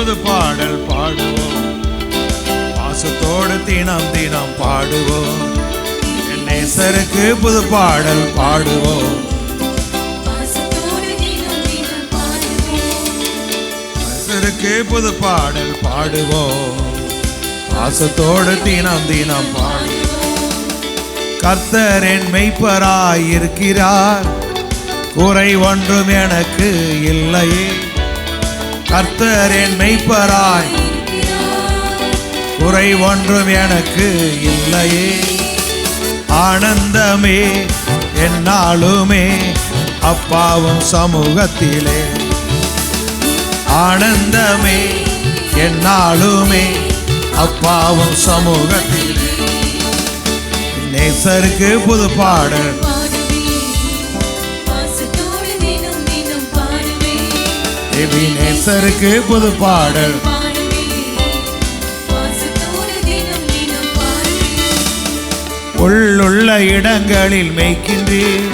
புது பாடல் பாடுவோம், பாசத்தோடு தினம் தினம் பாடுவோம். என் நேசருக்கு புது பாடல் பாடுவோம், நேசருக்கு புது பாடல் பாடுவோம், பாசத்தோடு தினம் தினம் பாடுவோம். கர்த்தர் என் மெய்ப்பராய் இருக்கிறார், குறை ஒன்றும் எனக்கு இல்லையே. கர்த்தர் என் மெய்ப்பராய், குறை ஒன்றும் எனக்கு இல்லையே. ஆனந்தமே என்னாலுமே அப்பாவும் சமூகத்திலே, ஆனந்தமே என்னாலுமே அப்பாவும் சமூகத்திலே. நேசருக்கு புது பாடல், நேசருக்கு புது பாடல். உள்ளுள்ள இடங்களில் மேய்க்கின்றீர்,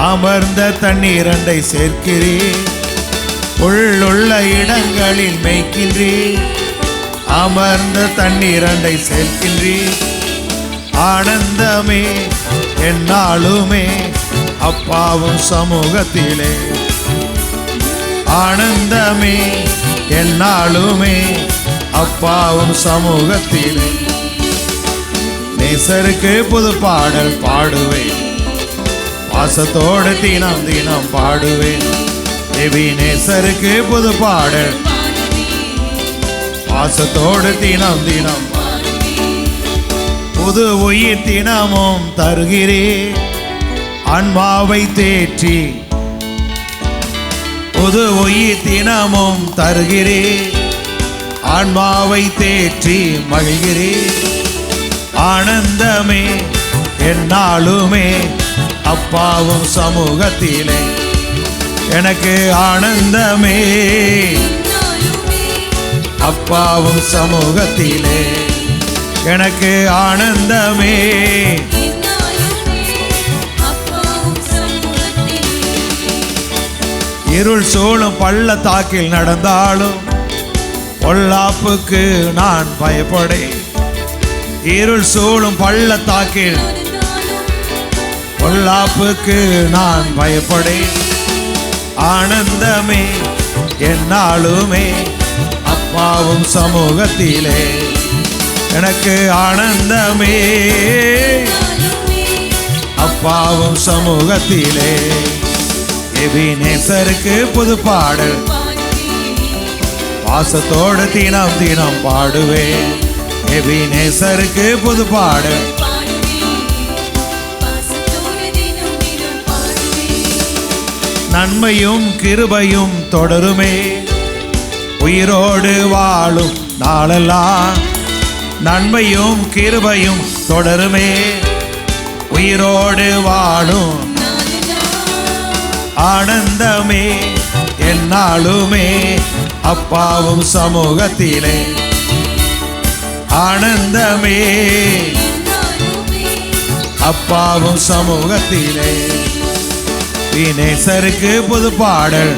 அமர்ந்த தண்ணீரண்டை சேர்க்கிறீர். உள்ளுள்ள இடங்களில் மேய்க்கின்றீர், அமர்ந்த தண்ணீரண்டை சேர்க்கின்றீர். ஆனந்தமே என்னாலுமே அப்பாவும் சமூகத்திலே, ஆனந்தமே என்னாலுமே அப்பாவும் சமூகத்திலே. நேசருக்கு புது பாடல் பாடுவேன், பாசத்தோடு தினம் தினம் பாடுவேன். தேவி நேசருக்கு புது பாடல், பாசத்தோடு தினம் தினம். புது உயிர் தினமும் தருகிறேன், ஆன்மாவை தேற்றி. புது உயிர் தினமும் தருகிறேன், ஆன்மாவை தேற்றி மகிழ்கிறேன். ஆனந்தமே என்னாலுமே அப்பாவும் சமூகத்திலே, எனக்கு ஆனந்தமே அப்பாவும் சமூகத்திலே, எனக்கு ஆனந்தமே. இருள் சூழும் பள்ளத்தாக்கில் நடந்தாலும் பொல்லாப்புக்கு நான் பயப்படேன். இருள் சூழும் பள்ளத்தாக்கில் பொல்லாப்புக்கு நான் பயப்படேன். ஆனந்தமே என்னாலுமே அப்பாவும் சமூகத்திலே, எனக்கு ஆனந்தமே அப்பாவும் சமூகத்திலே. எபினேசருக்கு புது பாடல், பாசத்தோடு தினம் தினம் பாடுவேன். எபினேசருக்கு புது பாடல், நன்மையும் கிருபையும் தொடருமே உயிரோடு வாழும் நாளெல்லாம். நன்மையும் கிருபையும் தொடருமே உயிரோடு வாழும். ஆனந்தமே என்னாலுமே அப்பாவும் சமூகத்திலே, ஆனந்தமே அப்பாவும் சமூகத்திலே. நேசருக்கு புது பாடல்,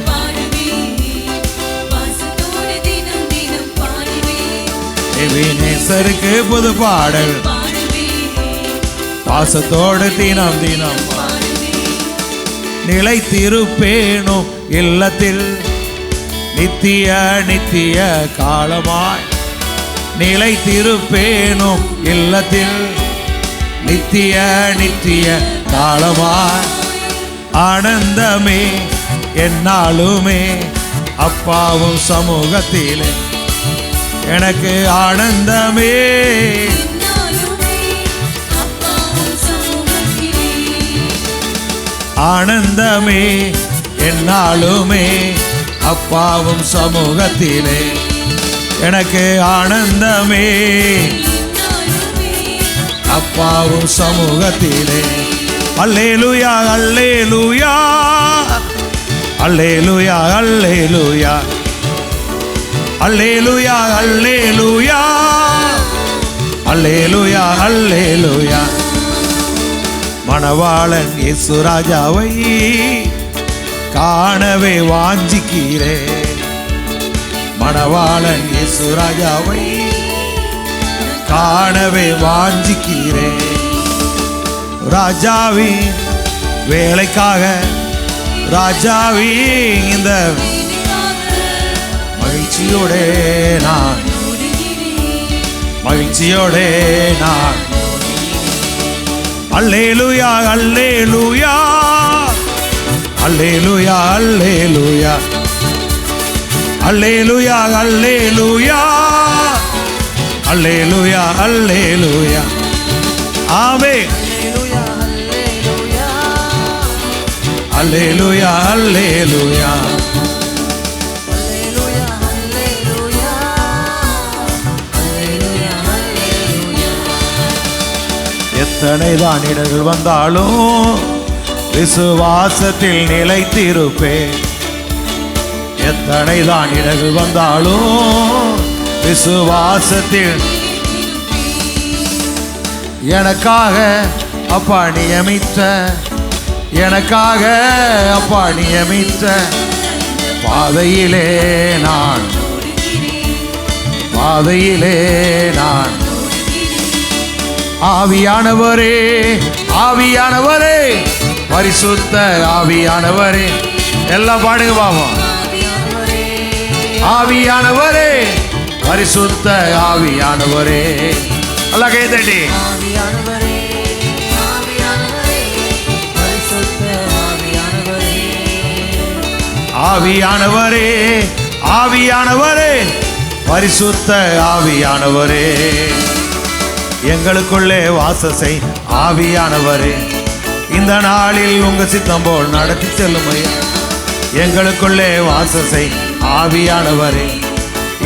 நேசருக்கு புது பாடல், பாசத்தோடு தினம் தினம். நிலைத்திருப்பேனும் இல்லத்தில் நித்திய நித்திய காலமாய். நிலைத்திருப்பேனும் இல்லத்தில் நித்திய நித்திய காலமாய். ஆனந்தமே என்னாலுமே அப்பாவும் சமூகத்திலே, எனக்கு ஆனந்தமே ஆனந்தமே என்னாலுமே அப்பாவும் சமூகத்திலே, எனக்கு ஆனந்தமே அப்பாவும் சமூகத்திலே. அல்லேலூயா அல்லேலூயா அல்லேலூயா அல்லேலூயா அல்லேலூயா அல்லேலூயா அல்லேலூயா அல்லேலூயா. மணவாளன் இயேசு ராஜாவை காணவே வாஞ்சிக்கிறேன். மணவாளன் இயேசு ராஜாவை காணவே வாஞ்சிக்கிறேன். ராஜாவி வேலைக்காக ராஜாவி இந்த மகிழ்ச்சியோடே நான் அல்லேலூயா அல்லேலூயா அல்லேலூயா அல்லேலூயா அல்லேலூயா அல்லேலூயா அல்லேலூயா அல்லேலூயா ஆமென். அல்லேலூயா அல்லேலூயா எத்தனை தான் இடர்கள் வந்தாலும் விசுவாசத்தில் நிலைத்திருப்பேன். எத்தனை தான் இடர்கள் வந்தாலும் விசுவாசத்தில் எனக்காக அப்பா நியமித்த எனக்காக அப்பா நியமித்த பாதையிலே நான் ஆவியானவரே ஆவியானவரே பரிசுத்த ஆவியானவரே எல்லாம் பாடுங்க பாவம். ஆவியானவரே பரிசுத்த ஆவியானவரே எல்லாம் கை தட்டி ஆவியானவரே ஆவியானவரே பரிசுத்த ஆவியானவரே எங்களுக்குள்ளே வாசசை ஆவியானவரே இந்த நாளில் உங்க சித்தம் போல் நடத்தி செல்லும் எங்களுக்குள்ளே வாசசை ஆவியானவரே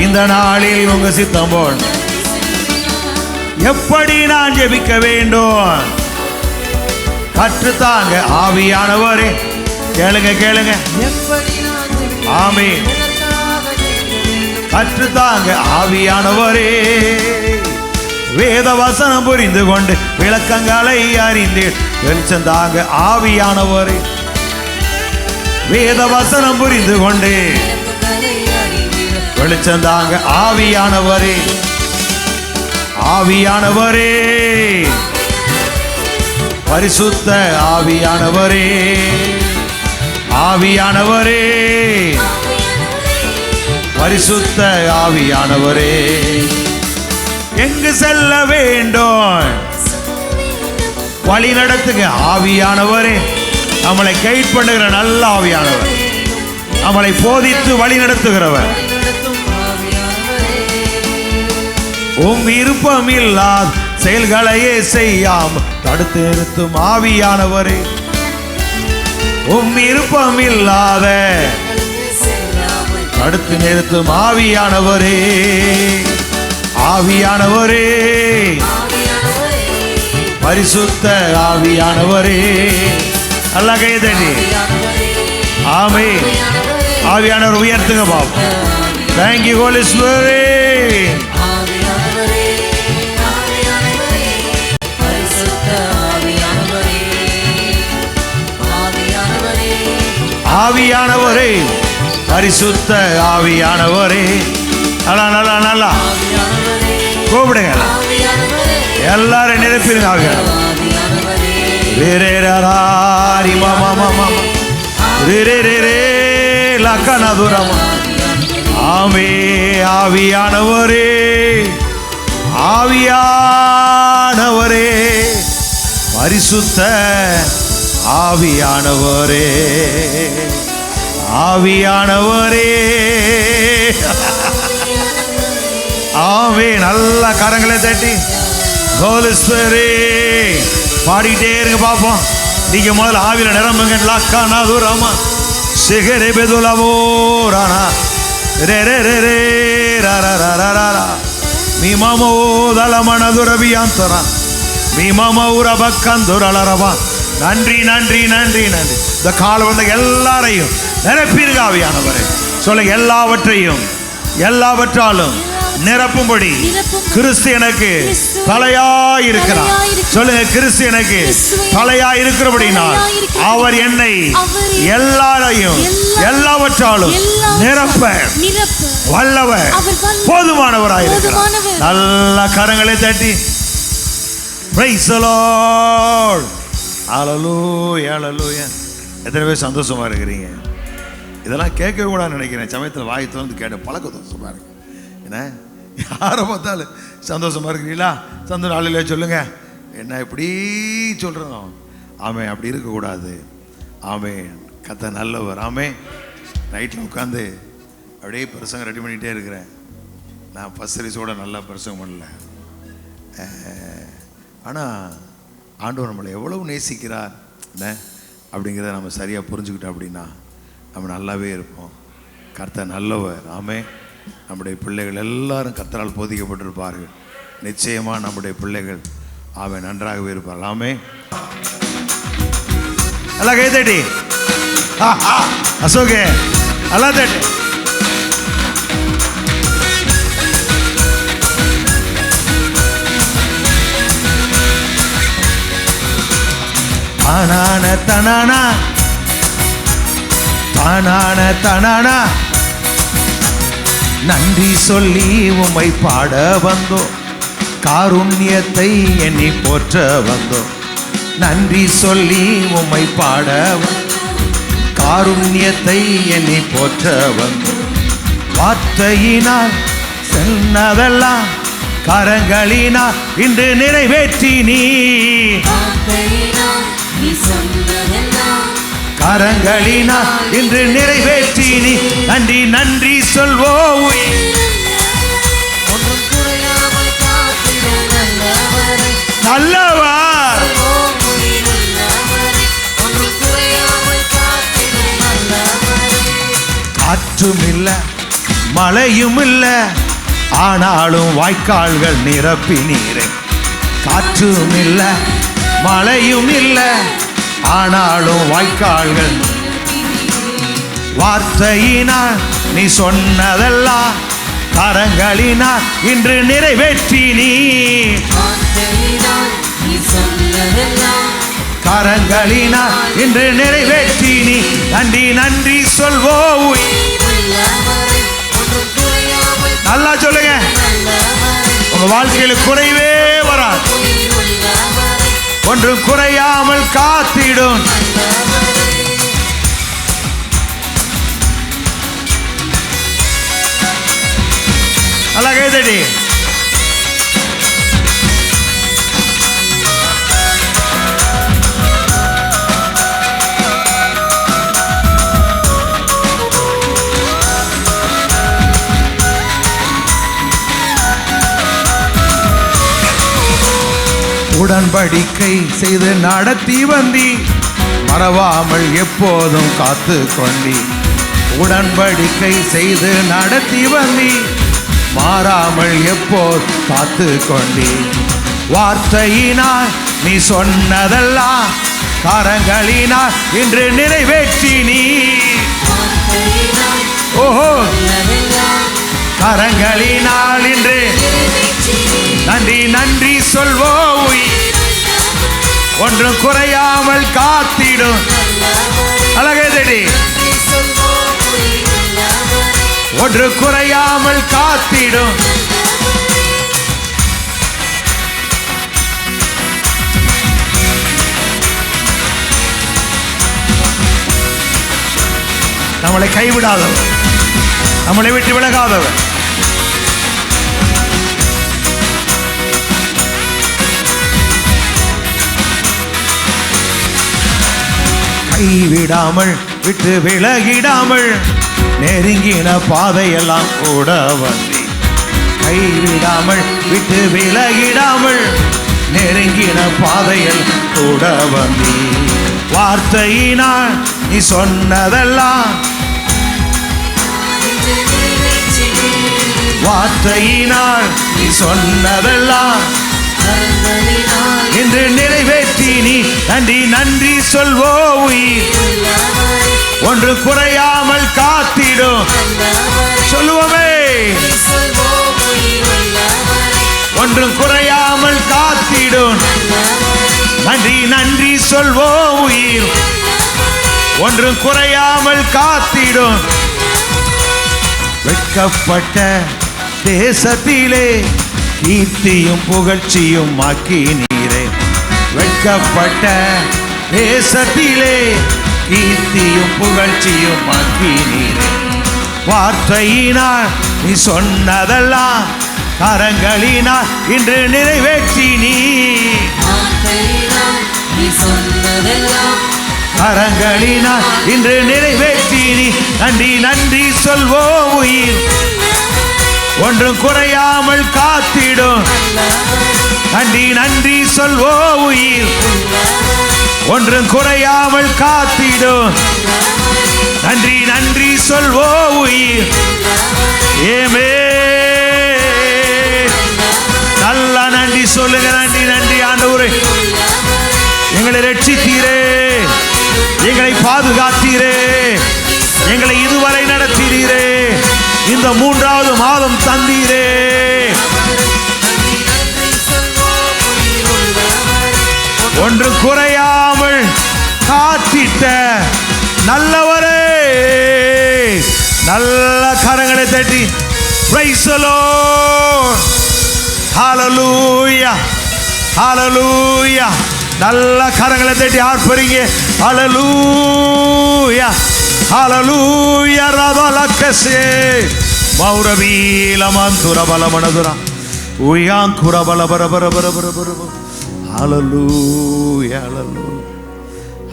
இந்த நாளில் உங்க சித்தம் போல் எப்படி நான் ஜெபிக்க வேண்டும் கற்றுத்தாங்க ஆவியானவரே. கேளுங்க கேளுங்க ஆமென். கற்றுத்தாங்க ஆவியானவரே வேத வசனம் புரிந்து கொண்டு விளக்கங்களை அறிந்து வெளிச்சந்தாங்க ஆவியானவரே. வேத வசனம் புரிந்து கொண்டு வெளிச்சந்தாங்க ஆவியானவரே. ஆவியானவரே பரிசுத்த ஆவியானவரே ஆவியானவரே பரிசுத்த ஆவியானவரே எங்கு செல்ல வேண்டும் வழி நடத்துங்க ஆவியானவரே. நம்மளை கைட் பண்ணுகிற நல்ல ஆவியானவர், நம்மளை போதித்து வழி நடத்துகிறவர், உம் விருப்பம் இல்லாத செயல்களையே செய்யாம தடுத்து நிறுத்தும் ஆவியானவரே. உம் விருப்பம் இல்லாத தடுத்து நிறுத்தும் ஆவியானவரே. ஆவியானவரே பரிசுத்த ஆவியானவரே அல்ல கைதடி ஆமென். ஆவியானவர் உயர்த்துங்க பாப்பா. Thank you Holy Spirit. ஆவியானவரே பரிசுத்த ஆவியானவரே நல்லா நல்லா நல்லா கூப்பிடுங்க எல்லாரும் நிரப்பிடுங்க ஆமே. ஆவியானவரே ஆவியானவரே பரிசுத்த ஆவியானவரே ஆவியானவரே ஆமே. நல்ல கரங்களை தட்டி Holy Spirit பாடிட்டே இருங்க பாப்போம். நீங்க முதல்ல ஆவியில நிரம்புங்க. லாக்கானா தூரமா சிகரே பெதுலவோ ரானா ரே ரே ரே ரே ரா ரா ரா ரா ரா மீ மாமோ தலமன துரபியாந்தரா மீ மாமா உரபக்கந்துரலரவா. நன்றி நன்றி நன்றி நன்றி. இந்த காலம் வந்த எல்லாரையும் நிரப்பிருங்க ஆவியானவரே. சொல்லுங்க எல்லாவற்றையும் எல்லாவற்றாலும் நிரப்பும்படி கிறிஸ்து எனக்கு தலையாய் இருக்கிறார். சொல்லுங்க, கிறிஸ்து எனக்கு தலையாய் இருக்கிறபடினால் அவர் என்னை எல்லாவற்றாலும் நிரப்ப வல்லவர், போதுமானவராயிருக்கிறார். நல்ல கரங்களை தட்டி praise the Lord. ஹalleluya ஹalleluya. எத்தனை பேர் சந்தோஷமா இருக்கிறீங்க? இதெல்லாம் கேட்கவே கூட நினைக்கிறேன். சமயத்தில் வாய் திறந்து கேட்ட பழக்கம் சந்தோஷமா இருக்கு. என்ன யாரை பார்த்தாலும் சந்தோஷமா இருக்கிறீங்களா? சந்தோஷம் நாளில் சொல்லுங்க. என்ன இப்படி சொல்றோம்? ஆமே, அப்படி இருக்கக்கூடாது. ஆமே, கத்த நல்லவர். ஆமே. நைட்டில் உட்காந்து அப்படியே பிரசங்கம் ரெடி பண்ணிகிட்டே இருக்கிறேன். நான் ஃபர்ஸ்ட் சர்வீஸோட நல்லா பிரசங்கம் பண்ணல. ஆனால் ஆண்டவர் நம்மளை எவ்வளவு நேசிக்கிறார் என்ன அப்படிங்கிறத நம்ம சரியாக புரிஞ்சுக்கிட்டோம் அப்படின்னா நம்ம நல்லாவே இருப்போம். கர்த்தர் நல்லவர். ஆமே. நம்முடைய பிள்ளைகள் எல்லாரும் கர்த்தரால் போதிக்கப்பட்டிருப்பார்கள். நிச்சயமாக நம்முடைய பிள்ளைகள் அவன் நன்றாகவே இருப்பார்கள். ஆமே. நல்லா கை தட்டி அசோகே நல்லா தட்டி. தானான தனானா தானான தனானா நன்றி சொல்லி உம்மை பாட வந்தோம். காருண்யத்தை எண்ணி போற்ற வந்தோம். நன்றி சொல்லி உம்மை பாட காருண்யத்தை எண்ணி போற்ற வந்தோம். வார்த்தையினால் சொன்னதெல்லாம் கரங்களினால் இன்று நிறைவேற்றி நீ கரங்களினால் இன்று நிறைவேற்றி நீ நன்றி நன்றி சொல்வோம். நல்லவர் காற்றும் இல்லை மழையும் இல்லை ஆனாலும் வாய்க்கால்கள் நிரப்பி நீரை. காற்றும் இல்லை மழையும் இல்லை ஆனாலும் வாய்க்கால்கள். வார்த்தையினால் நீ சொன்னதெல்லாம் கரங்களினால் இன்று நிறைவேற்றி நீ கரங்களினால் இன்று நிறைவேற்றி நீ நன்றி நன்றி சொல்வோம். நல்லா சொல்லுங்க. உங்க வாழ்க்கையில குறைவே வராது. ஒன்று குறையாமல் காத்திடும். நல்லா கேதடி. உடன்படிக்கை செய்து நடத்தி வந்தி மறவாமல் எப்போதும் காத்து கொண்டி. உடன்படிக்கை செய்து நடத்தி வந்தி மாறாமல் எப்போது காத்து கொண்டி. வார்த்தையினால் நீ சொன்னதெல்லாம் கரங்களினால் இன்று நிறைவேற்றி நீ. ஓஹோ, கரங்களினால் இன்று நன்றி நன்றி சொல்வோம். ஒன்றும் குறையாமல் காத்திடும். அழகேதடி. ஒன்று குறையாமல் காத்திடும். நம்மளை கைவிடாதவர், நம்மளை விட்டு விலகாதவர். கைவிடாமல் விட்டு விலகிடாமல் நெருங்கின பாதையெல்லாம் கூட வந்தி. கைவிடாமல் விட்டு விலகிடாமல் நெருங்கின பாதையில் கூட வந்தி. வார்த்தையினால் நீ சொன்னதெல்லாம் வார்த்தையினால் நீ சொன்னதெல்லாம் இன்று நிறைவேற்றி நீ நன்றி நன்றி சொல்வோம். ஒன்று குறையாமல் காத்திடும். சொல்லுவோமே. ஒன்றும் குறையாமல் காத்திடும். நன்றி நன்றி சொல்வோம் உயிர். ஒன்றும் குறையாமல் காத்திடும். வெட்கப்பட்ட தேசத்திலே கீர்த்தியும் புகழ்ச்சியும் ஆக்கினீரே. வெட்கப்பட்ட தேசத்திலே கீர்த்தியும் புகழ்ச்சியும் ஆக்கினீரே. வார்த்தையினால் நீ சொன்னதெல்லாம் கரங்களினால் இன்று நிறைவேற்றி நீ. கரங்களினால் இன்று நிறைவேற்றி நீ. நன்றி நன்றி சொல்வோம் உயிர். ஒன்றும் குறையாமல் காத்திடும். நன்றி நன்றி சொல்வோம் உயிர். ஒன்றும் குறையாமல் காத்திடும். நன்றி நன்றி சொல்வோம் உயிர். ஏமே நல்லா நன்றி சொல்லுங்க. நன்றி நன்றி ஆண்டவரே, எங்களை ரட்சித்தீரே, எங்களை பாதுகாத்தீரே, எங்களை இதுவரை நடத்தீரே, இந்த 3வது மாதம் தந்தீரே. ஒன்று குறையாமல் காத்திட்ட நல்லவரே. நல்ல கரங்களை தட்டி praise the Lord. hallelujah hallelujah. நல்ல கரங்களை தட்டி ஆர்ப்பரிங்க. hallelujah hallelujah. ரதலக்கசே மௌரவீல மந்துர பலமனதுரா உயாங்குர பலபரபரபரபரபர. hallelujah hallelujah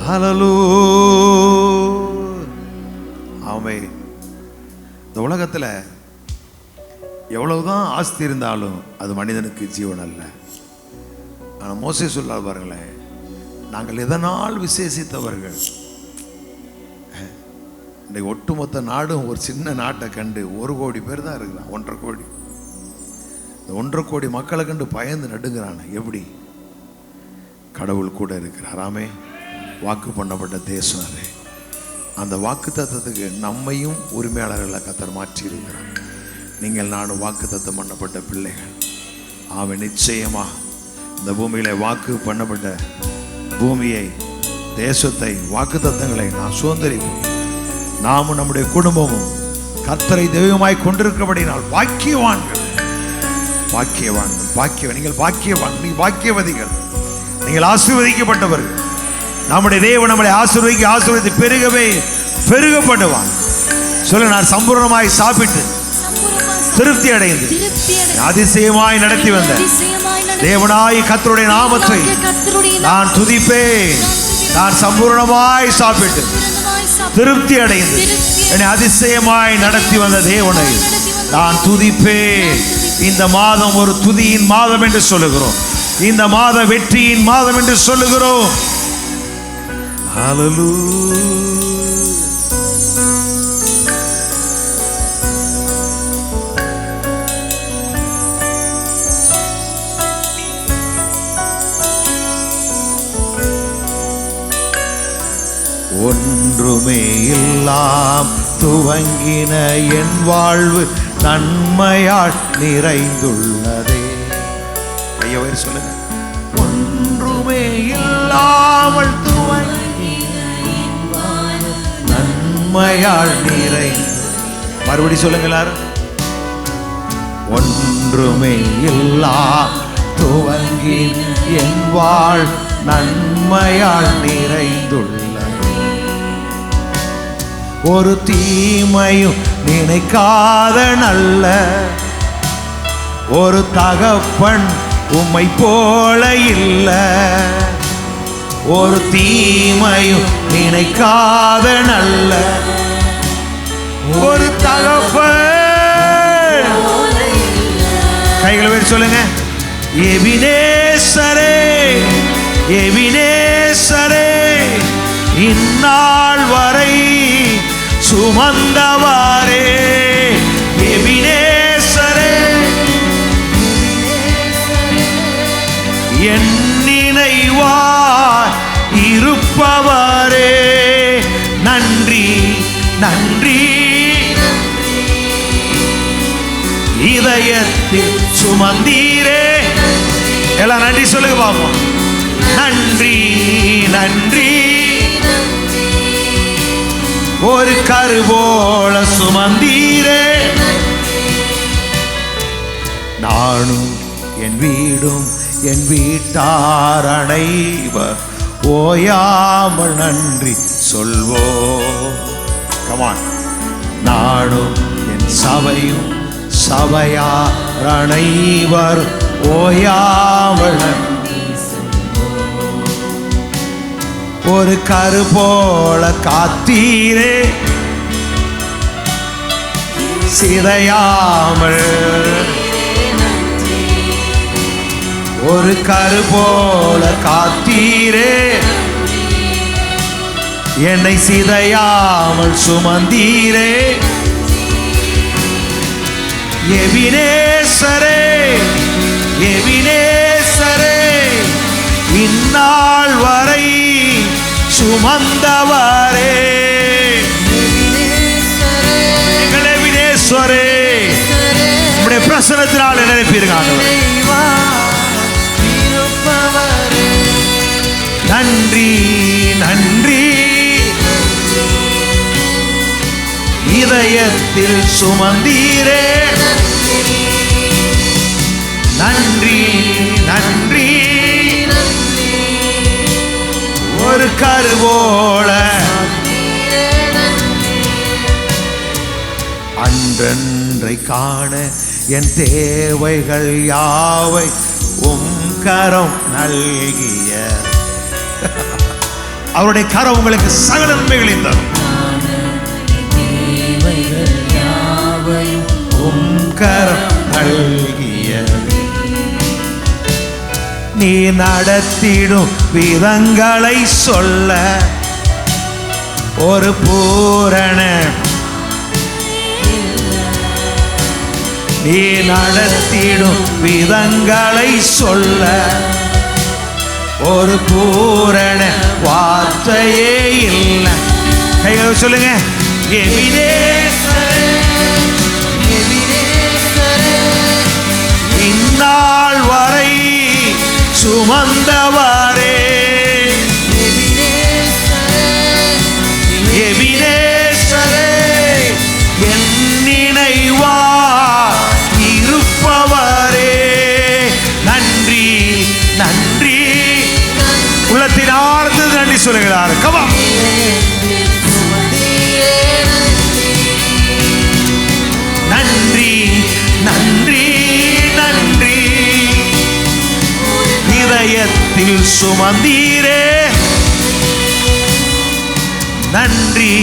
hallelujah. ஆமென். இந்த உலகத்தில் எவ்வளவுதான் ஆஸ்தி இருந்தாலும் அது மனிதனுக்கு ஜீவன் அல்ல. ஆனால் மோசே சொல்லாது பாருங்களேன், நாங்கள் எதனால் விசேஷித்தவர்கள். இன்றைக்கு ஒட்டுமொத்த நாடும் ஒரு சின்ன நாட்டை கண்டு 1 கோடி பேர் தான் இருக்கிறான். 1.5 கோடி. இந்த 1.5 கோடி மக்களை கண்டு பயந்து நடுங்கிறான். எப்படி? கடவுள் கூட இருக்கிறாராமே. வாக்கு பண்ணப்பட்ட தேசம் அது. அந்த வாக்கு தத்தத்துக்கு நம்மையும் உரிமையாளர்களை கர்த்தர் மாற்றி இருக்கிறார். நீங்கள் நானும் வாக்கு தத்தம் பண்ணப்பட்ட பிள்ளைகள். அவன் நிச்சயமா இந்த பூமியில வாக்கு பண்ணப்பட்ட பூமியை, தேசத்தை, வாக்கு தத்தங்களை நான் சுதந்திரிப்போம். நாமும் நம்முடைய குடும்பமும் கர்த்தரை தெய்வமாய் கொண்டிருக்கிறபடினால் பாக்கியவான்கள். பாக்கியவான்கள் பாக்கியவான். நீங்கள் பாக்கியவான், நீங்கள் பாக்கியவதிகள், நீங்கள் ஆசீர்வதிக்கப்பட்டவர்கள். நம்முடைய தேவன் நம்மளை ஆசீர்வதித்து பெருகவே பெருகப்படுவான். சொல்ல, நான் சம்பூர்ணமாய் சாப்பிட்டு திருப்தி அடைந்து அதிசயமாய் நடத்தி வந்த தேவனாய் கர்த்தருடைய நாமத்தை நான் துதிப்பேன். நான் சம்பூர்ணமாய் சாப்பிட்டு திருப்தி அடைந்து என்னை அதிசயமாய் நடத்தி வந்த தேவனை நான் துதிப்பேன். இந்த மாதம் ஒரு துதியின் மாதம் என்று சொல்லுகிறோம். இந்த மாதம் வெற்றியின் மாதம் என்று சொல்லுகிறோம். ஹல்லேலூயா. ஒன்றுமே எல்லாம் துவங்கின என் வாழ்வு நன்மையால் நிறைந்துள்ளதே. ஐயா வயிறு சொல்லுங்க. ஒன்றுமே இல்லாமல் துவங்கின நன்மையால் நிறைந்து. மறுபடி சொல்லுங்க எல்லாரும். ஒன்றுமே இல்லா துவங்கின என் வாழ் நன்மையால் நிறைந்துள்ளது. ஒரு தீமையும் நினைக்காத நல்ல ஒரு தகப்பன் உம்மை போல இல்ல. ஒரு தீமையும் நினைக்காத நல்ல ஒரு தகப்பன். கைகளை வேறு சொல்லுங்க. எபினேசரே எபினேசரே இந்நாள் வரை சுமந்தவாரே. எபினேசரே என் நினைவாய் இருப்பவரே. நன்றி நன்றி. இதயத்தில் சுமந்தீரே எல்லாம் நன்றி சொல்லுங்க பாப்போம். நன்றி நன்றி, ஒரு கரு போல சுமந்தீரே. நானும் என் வீடும் என் வீட்டார் அனைவர் ஓயாமல் நன்றி சொல்வோம். கமான். நானும் என் சபையும் சபையார் அனைவர் ஓயாமல் ஒரு கரு போல காத்தீரே சிதையாமல். ஒரு கரு போல காத்தீரே என்னை சிதையாமல் சுமந்தீரே. எபினேசரே எபினேசரே, இந்நாள் வரை சுமந்தவரே. எங்கள் எபினேசரே, உம்முடைய பிரசன்னத்தினால் நினைப்பீர்கள். நன்றி நன்றி, இதயத்தில் சுமந்தீரே. நன்றி நன்றி, ஒரு கரு போல அன்றன்றை காண என் தேவைகள் யாவை உம் கரம் நல்கிய. அவருடைய கரம் உங்களுக்கு சகல நன்மைகளையும் தரும். உம் கரம் நல்கிய. நீ நடத்திடும் விதங்களை சொல்ல ஒரு பூரண. நீ நடத்திடும் விதங்களை சொல்ல ஒரு பூரண வார்த்தையே இல்லை. கைகளை சொல்லுங்க. எபினேசரே எபினேசரே, இந்நாள் வரை சுமந்தவரே. எபினேசரே, என் நினைவா இருப்பவரே. நன்றி நன்றி, உள்ளத்தின் ஆழ்ந்து நன்றி சொல்லுகிறார். கமா. நன்றி நன்றி நன்றி, இதயத்தில் சுமந்தீரே. நன்றி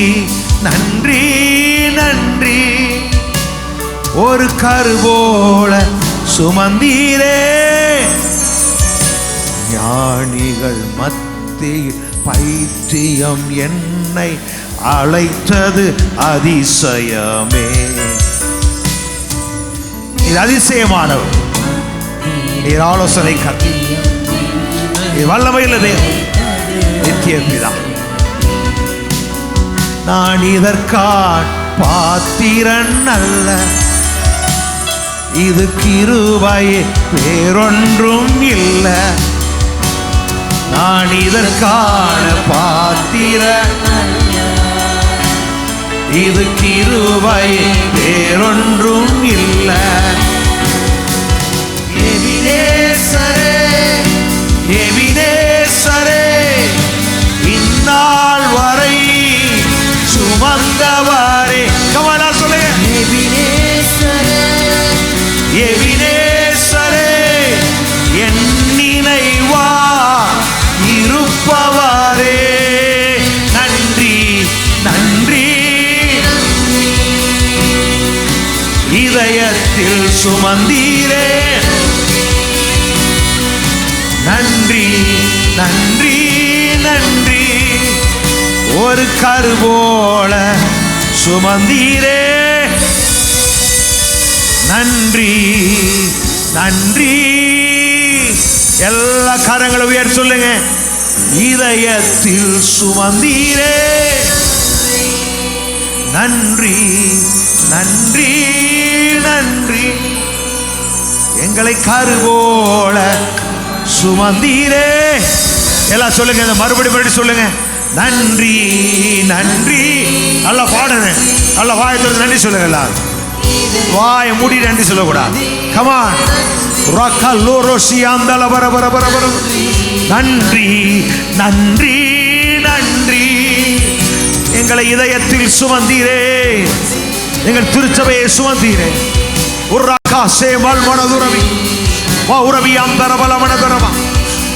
நன்றி நன்றி, ஒரு கரு போல சுமந்தீரே. ஞானிகள் மத்தியில் பைத்தியம் என்னை அழைத்தது அதிசயமே. இது அதிசயமானவர். நீர் ஆலோசனை கத்தி வல்லமையில் நித்திய பிதா. நான் இதற்கான் பாத்திரன் அல்ல, இது கிருபையே வேறொன்றும் இல்லை. நான் இதற்கான பாத்திரன், இது கிருபையே வேறொன்றும் இல்லை. எபினேசரே எபினேசரே, இந்நாள் வரை சுமந்தவரே. கமலா சொல்லுங்க. எபினேசரே எபினேசரே, என் நினைவா இருப்பவரே. நன்றி நன்றி, இதயத்தில் சுமந்தீரே. நன்றி நன்றி நன்றி, ஒரு கரு போல சுமந்தீரே. நன்றி நன்றி, எல்லா கரங்களும் உயர் சொல்லுங்க. இதயத்தில் சுமந்தீரே. நன்றி நன்றி நன்றி, எங்களை கரு போல சுமந்தீரே. எல்லாம் சொல்லுங்க, மறுபடியும் சொல்லுங்க. நன்றி நன்றி. நல்லா பாடுங்க, நல்லா வாயை திறந்து நன்றி சொல்லுங்க. எல்லாரும் வாயை மூடி நன்றி சொல்லக்கூடாது. கமான். நன்றி நன்றி நன்றி. எங்களை இதயத்தில் சுமந்தீரே, எங்கள் திருச்சபையை சுமந்தீரே.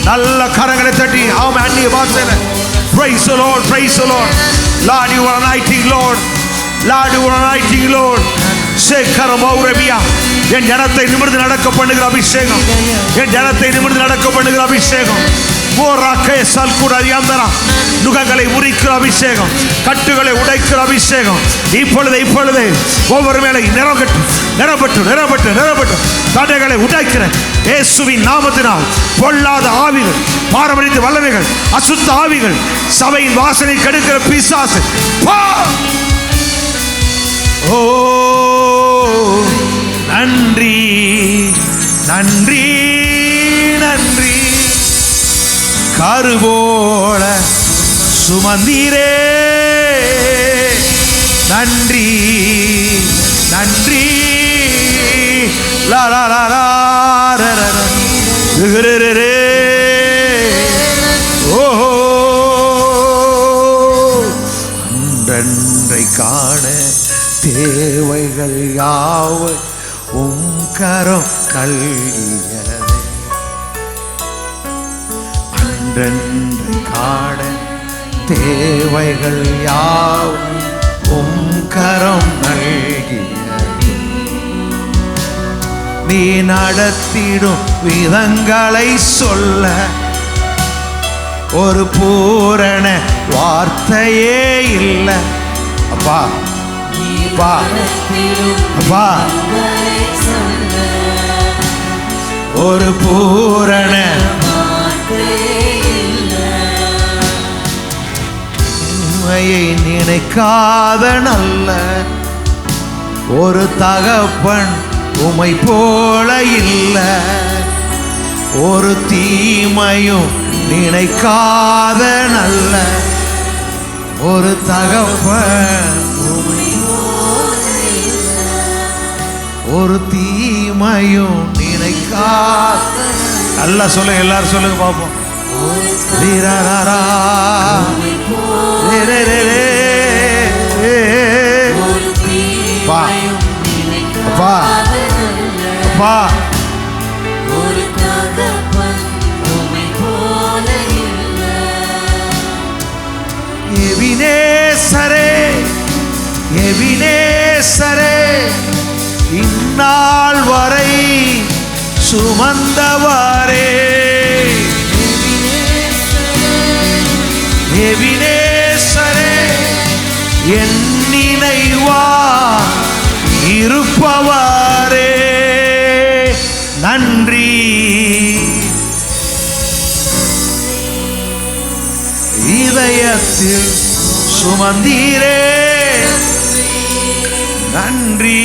நல்ல கரங்களை தட்டி ஆமென் அந்நிய பாஷையில praise the Lord, praise the Lord. Lord, you are anointing, Lord. Lord, you are anointing, Lord. சேக்கரமௌரபியா. என் ஜனத்தை நிமிர்ந்து நடக்க பண்ணுகிற அபிஷேகம், என் ஜனத்தை நிமிர்ந்து நடக்க பண்ணுகிற அபிஷேகம். நுகங்களை முறிக்கிற அபிஷேகம், கட்டுகளை உடைக்கிற அபிஷேகம் இப்பொழுது ஒவ்வொரு மேலே நிரப்பட்டு தடைகளை உடைக்கிற இயேசுவின் நாமத்தினால் பொல்லாத ஆவிகள், பாரம்பரிய வல்லமைகள், அசுத்த ஆவிகள், சபையின் வாசனை கெடுக்கிற பிசாசு, ஓ நன்றி நன்றி நன்றி. கருவோல சுமந்தீரே, நன்றி நன்றி. லா லா லா லா ஓஹோ. அன்றன்றை காண தேவைகள் யாவை கரம் நல்கியதே. அன்றன்றை காண தேவைகள் யாவும் கரம் நல்கியதே. நீ நடத்திடும் விதங்களை சொல்ல ஒரு பூரண வார்த்தையே இல்லை. அப்பா அப்பா அப்பா, ஒரு பூரண உண்மையை நினைக்காத நல்ல ஒரு தகப்பன் உமை போல இல்ல. ஒரு தீமையும் நினைக்காத நல்ல ஒரு தகப்பன், ஒரு தீமையும் நினைக்காத. நல்லா சொல்லுங்க, எல்லாரும் சொல்லுங்க பாப்போம். அப்பா அப்பா, எபினேசரே எபினேசரே, இந்நாள் வரை சுமந்தவரே. எபினேசரே, என் நினைவா இருப்பவரே, நன்றி. இதயத்தில் சுமந்தீரே, நன்றி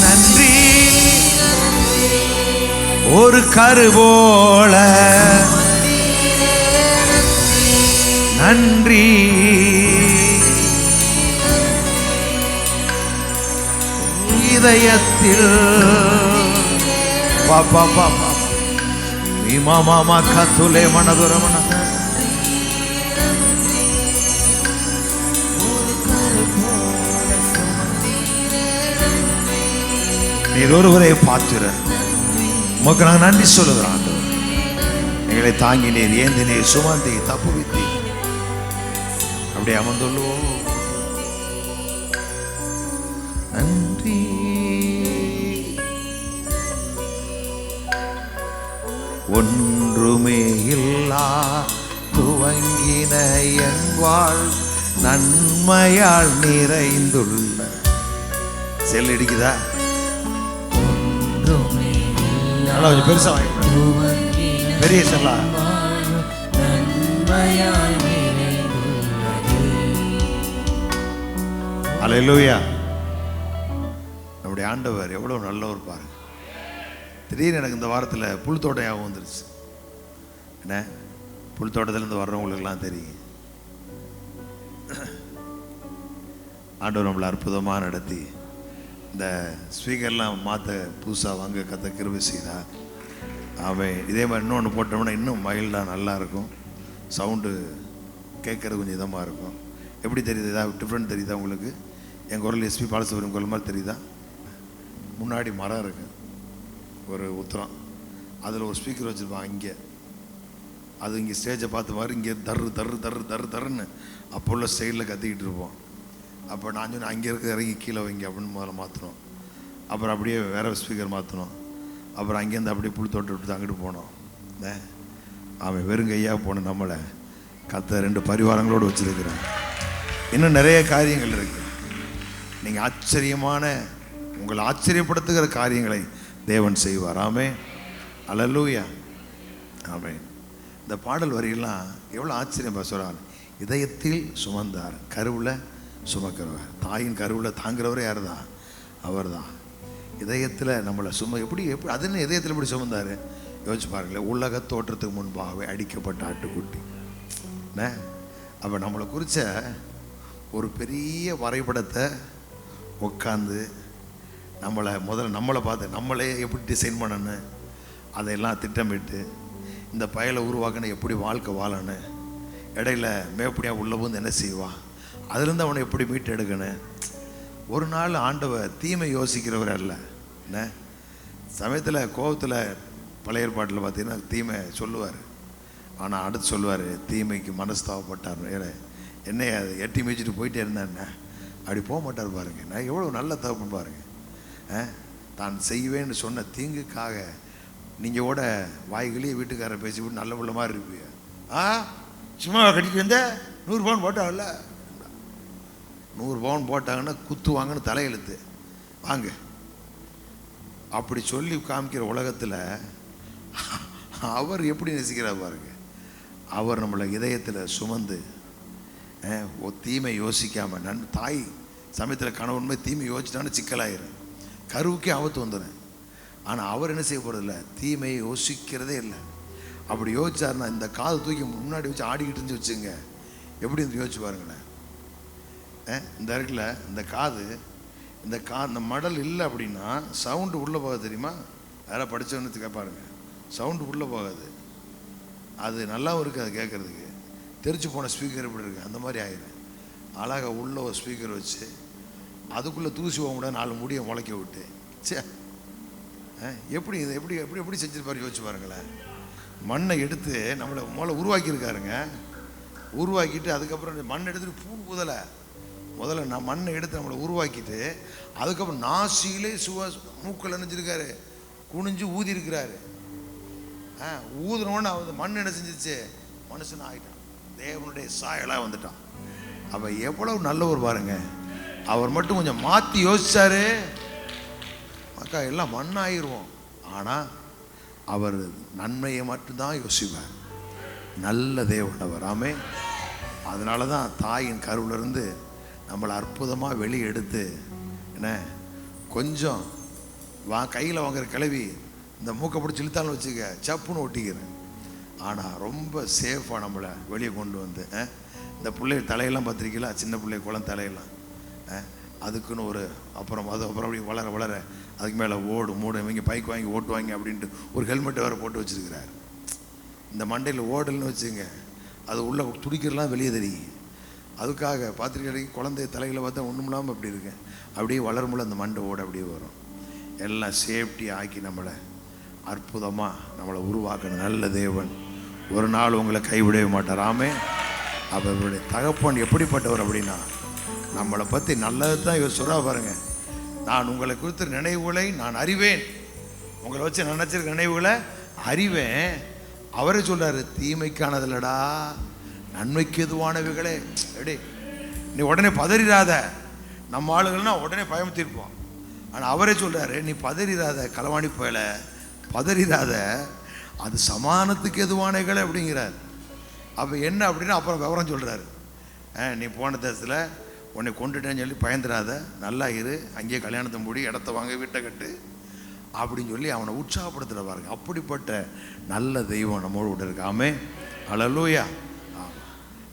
நன்றி. ஒரு கருவோல நன்றி. இதயத்தில் பாப்பா பாப்பா மாமா கத்துலே மனதுரமன. நீர் ஒருவரை பார்த்துற உமக்கு நாங்கள் நன்றி சொல்லுகிறோம். எங்களை தாங்கினீர், ஏந்தினீர், சுமந்தி, தப்புவித்தி. அப்படியே அமர்ந்துள்ளோம். நன்றி. ஒன்றுமே இல்லா துவங்கின என் வாழ் நன்மையால் நிறைந்துள்ள. செல் இடிக்குதா? நல்லா கொஞ்சம் பெருசா பெரிய செல்லா. அல்லேலூயா. நம்முடைய ஆண்டவர் எவ்வளவு நல்லவர் பாருங்க. திடீர்னு எனக்கு இந்த வாரத்தில் புல் தோட்டம் ஞாபகம் வந்துருச்சு. என்ன புல் தோட்டத்திலேருந்து வர்றவங்களுக்கெல்லாம் தெரியும். ஆண்டவர் நம்மளை அற்புதமாக நடத்தி இந்த ஸ்பீக்கர்லாம் மாற்ற புதுசாக வாங்க கத்த கிருபை செய்தா. அவன் இதே மாதிரி இன்னொன்று போட்டோம்னா இன்னும் மைல்டாக நல்லாயிருக்கும். சவுண்டு கேட்குறது கொஞ்சம் இதமாக இருக்கும். எப்படி தெரியுது? ஏதாவது டிஃப்ரெண்ட் தெரியுதா உங்களுக்கு? என் குரல் எஸ்பி பாலசுப்ரமணியம் குரல் மாதிரி தெரியுதா? முன்னாடி மரம் இருக்குது, ஒரு உத்தரம், அதில் ஒரு ஸ்பீக்கர் வச்சுருப்பான். இங்கே அது இங்கே ஸ்டேஜை பார்த்து மாதிரி இங்கே தர்ரு தர்ரு தர்ரு தர்ரு தருன்னு அப்போ உள்ள ஸ்டைலில் கத்திக்கிட்டு இருப்போம். அப்போ நான் சொன்னேன் அங்கே இருக்க இறங்கி கீழே வைங்க அப்படின்னு முதல்ல மாற்றணும். அப்புறம் அப்படியே வேறு ஸ்பீக்கர் மாற்றணும். அப்புறம் அங்கேருந்து அப்படியே புல் தோட்டம் விட்டு அங்கிட்டு போனோம். அவன் வெறுங்கையாக போன நம்மளை கத்த 2 பரிவாரங்களோடு வச்சுருக்கிறேன். இன்னும் நிறைய காரியங்கள் இருக்குது. நீங்கள் ஆச்சரியமான உங்களை ஆச்சரியப்படுத்துகிற காரியங்களை தேவன் செய்வார். ஆமே, அல்லேலூயா, ஆமே. இந்த பாடல் வரியெல்லாம் எவ்வளோ ஆச்சரியமா சொல்கிறார். இதயத்தில் சுமந்தார், கருவில் சுமக்கிறவர். தாயின் கருவில் தாங்கிறவரே யார் தான்? அவர் தான். இதயத்தில் நம்மளை எப்படி அதுன்னு இதயத்தில் எப்படி சுமந்தார் யோசிச்சு பாருங்களேன். உலக தோற்றத்துக்கு முன்பாகவே அடிக்கப்பட்ட ஆட்டுக்குட்டி. அப்போ நம்மளை குறித்த ஒரு பெரிய வரைபடத்தை உட்காந்து முதல்ல நம்மளை பார்த்து நம்மளே எப்படி டிசைன் பண்ணணும், அதையெல்லாம் திட்டமிட்டு இந்த பயலை உருவாக்கணும், எப்படி வாழ்க்கை வாழணும், இடையில மேப்படியாக உள்ள வந்து என்ன செய்வான், அதுலேருந்து அவனை எப்படி மீட்டு எடுக்கணும். ஒரு நாள் ஆண்டவர் தீமை யோசிக்கிறவர் அல்ல. என்ன சமயத்தில் கோபத்தில் பழைய ஏற்பாட்டில் பார்த்தீங்கன்னா தீமை சொல்லுவார். ஆனால் அடுத்து சொல்லுவார், தீமைக்கு மனஸ்தாபப்பட்டார். என்னைய அதை எட்டி மீச்சிட்டு போயிட்டே இருந்தேன். அப்படி போக மாட்டார் பாருங்க. நான் எவ்வளோ நல்ல தப்பு பாருங்க. தான் செய்வேன்னு சொன்ன தீங்குக்காக நீங்கள் கூட வாய்களே வீட்டுக்காரரை பேசிவிட்டு நல்ல உள்ள மாதிரி இருப்பீங்க. சும்மா கட்டிட்டு வந்த 100 பவுன் போட்டாங்கல்ல, 100 பவுன் போட்டாங்கன்னா குத்துவாங்கன்னு தலையெழுத்து வாங்க அப்படி சொல்லி காமிக்கிற உலகத்தில் அவர் எப்படி நேசிக்கிறார் பாருங்க. அவர் நம்மளை இதயத்தில் சுமந்து தீமை யோசிக்காமல் தாய் சமயத்தில் கணவன் போய் தீமை யோசிச்சிட்டான்னு சிக்கலாயிரும், கருவுக்கே ஆபத்து வந்துடும். ஆனால் அவர் என்ன செய்ய போகிறதில்ல, தீமையை யோசிக்கிறதே இல்லை. அப்படி யோசிச்சாருன்னா இந்த காது தூக்கி முன்னாடி வச்சு ஆடிக்கிட்டு இருந்து வச்சுங்க, எப்படி இருந்து யோசிச்சு பாருங்களேன். இந்த இருக்குல்ல இந்த காது, இந்த மடல் இல்லை அப்படின்னா சவுண்டு உள்ளே போகாது தெரியுமா? யாராவது படித்தவன்னு கேட்பாருங்க, சவுண்டு உள்ளே போகாது. அது நல்லாவும் இருக்குது அது கேட்குறதுக்கு. தெரிச்சு போன ஸ்பீக்கர் எப்படி இருக்குது அந்த மாதிரி ஆயிடும். அழகாக உள்ள ஒரு ஸ்பீக்கர் வச்சு அதுக்குள்ளே தூசி போக முடியாது 4 முடியை முளைக்க விட்டு எப்படி இது எப்படி எப்படி எப்படி செஞ்சுருப்பாரு யோசிச்சு பாருங்களேன். மண்ணை எடுத்து நம்மளை முதல்ல உருவாக்கியிருக்காருங்க. உருவாக்கிட்டு அதுக்கப்புறம் மண்ணை எடுத்துட்டு முதல்ல மண்ணை எடுத்து நம்மளை உருவாக்கிட்டு அதுக்கப்புறம் நாசியிலே மூக்கள் நினைச்சிருக்காரு, குனிஞ்சு ஊதி இருக்கிறாரு. ஊதுனோன்னு அவர் மண் என்ன செஞ்சிருச்சு, மனுஷன் ஆகிட்டான், தேவனுடைய சாயலாக வந்துட்டான். அப்போ எவ்வளவு நல்லவர் பாருங்க. அவர் மட்டும் கொஞ்சம் மாற்றி யோசிச்சாரு, அக்கா எல்லாம் மண்ணாயிருவோம். ஆனால் அவர் நன்மையை மட்டும்தான் யோசிப்பார். நல்ல தேவன் அவர். ஆமே. அதனால தான் தாயின் கருவிலிருந்து நம்மளை அற்புதமாக வெளியே எடுத்து என்ன கொஞ்சம் கையில் வாங்குற கிளவி இந்த மூக்கை பிடிச்சி இழுத்தாலும் வச்சுக்க சப்புன்னு ஒட்டிக்கிறேன். ஆனால் ரொம்ப சேஃபாக நம்மளை வெளியே கொண்டு வந்து இந்த பிள்ளை தலையெல்லாம் பார்த்துருக்கீங்களா, சின்ன பிள்ளை குளம் தலையெல்லாம் அதுக்குன்னு ஒரு அப்புறம் அப்படி வளர வளர அதுக்கு மேலே மூடு இவங்க பைக் வாங்கி ஓட்டுவாங்க அப்படின்ட்டு ஒரு ஹெல்மெட்டை வேறு போட்டு வச்சுருக்கிறார். இந்த மண்டையில் ஓடல்னு வச்சுங்க, அது உள்ளே துடிக்கிறலாம் வெளியே தெரியும். அதுக்காக பார்த்துருக்கீங்க, குழந்தை தலைகளை பார்த்தா ஒன்றும் இல்லாமல் அப்படி இருக்கு, அப்படியே வளரும்போது அந்த மண்டை ஓட அப்படியே வரும். எல்லாம் சேஃப்டி ஆக்கி நம்மளை அற்புதமாக நம்மளை உருவாக்கணும் நல்ல தேவன். ஒரு நாள் உங்களை கைவிடவே மாட்டார். ஆமே. அவருடைய தகப்பன் எப்படிப்பட்டவர் அப்படின்னா நம்மளை பற்றி நல்லது தான் சொல்றா பாருங்க. நான் உங்களை குறித்த நினைவுகளை நான் அறிவேன், உங்களை வச்சு நினைச்சிருக்க நினைவுகளை அறிவேன். அவரே சொல்றாரு, தீமைக்கானதில்லடா நன்மைக்கு எதுவானவைகளே. எடி நீ உடனே பதறிடாத. நம்ம ஆளுகள்னா உடனே பயமுத்திருப்போம். ஆனால் அவரே சொல்றாரு, நீ பதறிடாத, களவாணி போயல பதறிடாத, அது சமானத்துக்கு எதுவானவைகளே அப்படிங்கிறார். அப்போ என்ன அப்படின்னா அப்புறம் விவரம் சொல்கிறாரு. நீ போன தேசத்தில் உன்னை கொண்டுட்டேன்னு சொல்லி பயந்துடாத, நல்லா இரு, அங்கேயே கல்யாணத்தை மூடி இடத்த வாங்க வீட்டை கட்டு, அப்படின்னு சொல்லி அவனை உற்சாகப்படுத்துகிற பாருங்க. அப்படிப்பட்ட நல்ல தெய்வம் நம்மோடு கூட இருக்காமே. ஹல்லேலூயா. ஆமாம்,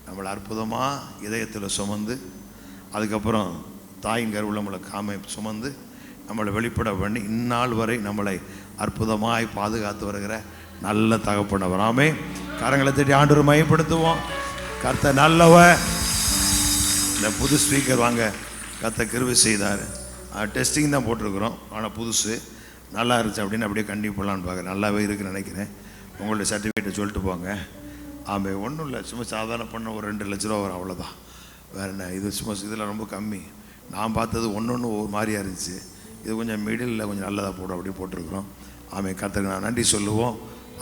நம்மளை அற்புதமாக இதயத்தில் சுமந்து, அதுக்கப்புறம் தாயின் கருவில் நம்மளை சுமந்து நம்மளை வெளிப்பட பண்ணி இந்நாள் வரை நம்மளை அற்புதமாய் பாதுகாத்து வருகிற நல்ல தகப்பனவர். ஆமே. கரங்களை தட்டி ஆண்டவரை மையப்படுத்துவோம். கர்த்தர் நல்லவர். இந்த புது ஸ்பீக்கர் வாங்க கர்த்தர் கிருபை செய்தார். டெஸ்டிங் தான் போட்டிருக்கிறோம், ஆனால் புதுசு நல்லா இருந்துச்சு அப்படின்னு அப்படியே கண்டிப்பாக போடலான்னு பார்க்குறேன். நல்லாவே இருக்குன்னு நினைக்கிறேன். உங்களுடைய சர்டிஃபிகேட்டை சொல்லிட்டு போங்க. ஆமே, ஒன்றும் இல்லை, சும்மா சாதாரண பண்ண ஒரு 2 லட்ச ரூபா வரும், அவ்வளோதான். வேறு என்ன, இது சும்மா இதில் ரொம்ப கம்மி. நான் பார்த்தது ஒன்று ஒரு மாதிரியாக இருந்துச்சு. இது கொஞ்சம் மிடில் கொஞ்சம் நல்லதாக போடும், அப்படியே போட்டிருக்கிறோம். ஆமே, கர்த்தருக்கு நான் நன்றி சொல்லுவோம்.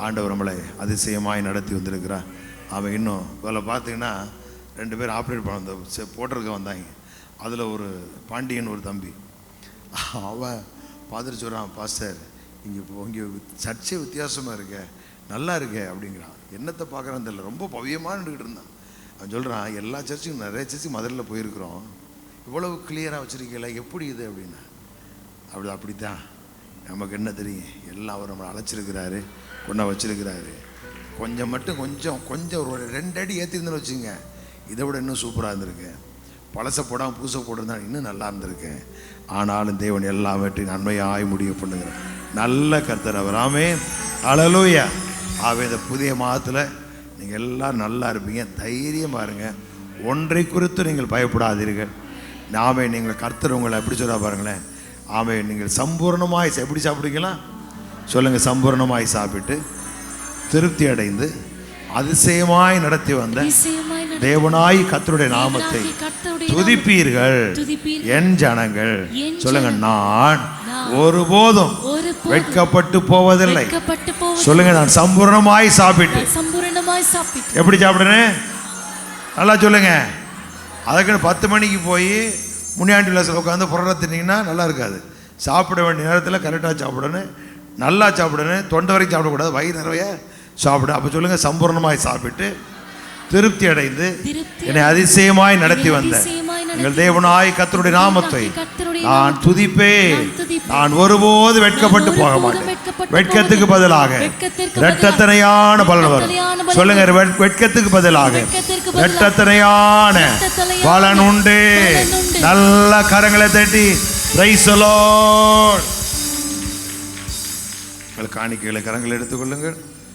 ஆண்டவர் நம்மளை அதிசயமாய் நடத்தி வந்திருக்கிறார். அவன் இன்னும் அதில் பார்த்தீங்கன்னா 2 பேர் ஆப்ரேட் பண்ண போட்டிருக்க வந்தாங்க. அதில் ஒரு பாண்டியன் ஒரு தம்பி, அவன் பார்த்துட்டு சொல்கிறான், பாஸ்டர் இங்கே சர்ச்சை வித்தியாசமாக இருக்க, நல்லா இருக்க அப்படிங்கிறான். என்னத்தை பார்க்குறான்னு தெரியல, ரொம்ப பவியமாக நின்றுக்கிட்டு இருந்தான். அவன் சொல்கிறான், எல்லா சர்ச்சுக்கும் நிறைய சர்ச்சுக்கு மதுரையில் போயிருக்கிறோம், இவ்வளவு கிளியராக வச்சுருக்கல, எப்படி இது அப்படின்னா. அப்படித்தான் நமக்கு என்ன தெரியும், எல்லாம் அவர் நம்மளை அழைச்சிருக்கிறாரு, கொண்டா வச்சிருக்கிறாரு. கொஞ்சம் மட்டும் கொஞ்சம் ஒரு 2 அடி ஏற்றிருந்தேன்னு வச்சுங்க, இதை விட இன்னும் சூப்பராக இருந்திருக்கேன். பழசை போடாமல் பூசை போட்டிருந்தா இன்னும் நல்லா இருந்திருக்கேன். ஆனாலும் தேவன் எல்லாவற்றையும் நன்மையாய் முடிவு பண்ணுகிறார். நல்ல கர்த்தர் அவர். ஆமென். ஹல்லேலூயா. ஆகவே இந்த புதிய மாதத்தில் நீங்கள் எல்லோரும் நல்லா இருப்பீங்க. தைரியமாக இருங்க. ஒன்றை குறித்து நீங்கள் பயப்படாதீர்கள். நாமே நீங்கள் கர்த்தர் உங்களை எப்படி சொல்ல பாருங்களேன். ஆமே, நீங்கள் சம்பூர்ணமாய் எப்படி சாப்பிடுவீங்களா சொல்லுங்கள். சம்பூர்ணமாய் சாப்பிட்டு திருப்தி அடைந்து அதிசயமாய் நடத்தி வந்த தேவனாய் கர்த்தருடைய நாமத்தை துதிப்பீர்கள் என் ஜனங்கள். சொல்லுங்க, நான் ஒருபோதும் வெட்கப்பட்டு போவதில்லை. சொல்லுங்க, நான் சம்பூர்ணமாய் சாப்பிட்டு. எப்படி சாப்பிடுறேன் நல்லா சொல்லுங்க. அதுக்குன்னு 10 மணிக்கு போய் முனியாண்டி விலாசில் உட்காந்து புறர தின்னீங்கன்னா நல்லா இருக்காது. சாப்பிட வேண்டிய நேரத்தில் கரெக்டாக சாப்பிடணும், நல்லா சாப்பிடணும், தொண்டை வரைக்கும் சாப்பிடக்கூடாது, வயிறு நிறைய சாப்பிடு. அப்போ சொல்லுங்க, சம்பூர்ணமாய் சாப்பிட்டு திருப்தி அடைந்து என்னை அதிசயமாய் நடத்தி வந்த எங்கள் தேவனாய் கர்த்தருடைய நாமத்தை நான் துதிப்பேன். நான் ஒருபோது வெட்கப்பட்டு போக மாட்டேன். வெட்கத்துக்கு பதிலாக இரட்டத்தனையான பலன் வரும். சொல்லுங்க, வெட்கத்துக்கு பதிலாக இரட்டத்தனையான பலன் உண்டு. நல்ல கரங்களை தட்டி பிரைஸ் தி லார்ட். காணிக்கைகளை கரங்களை எடுத்துக்கொள்ளுங்கள்.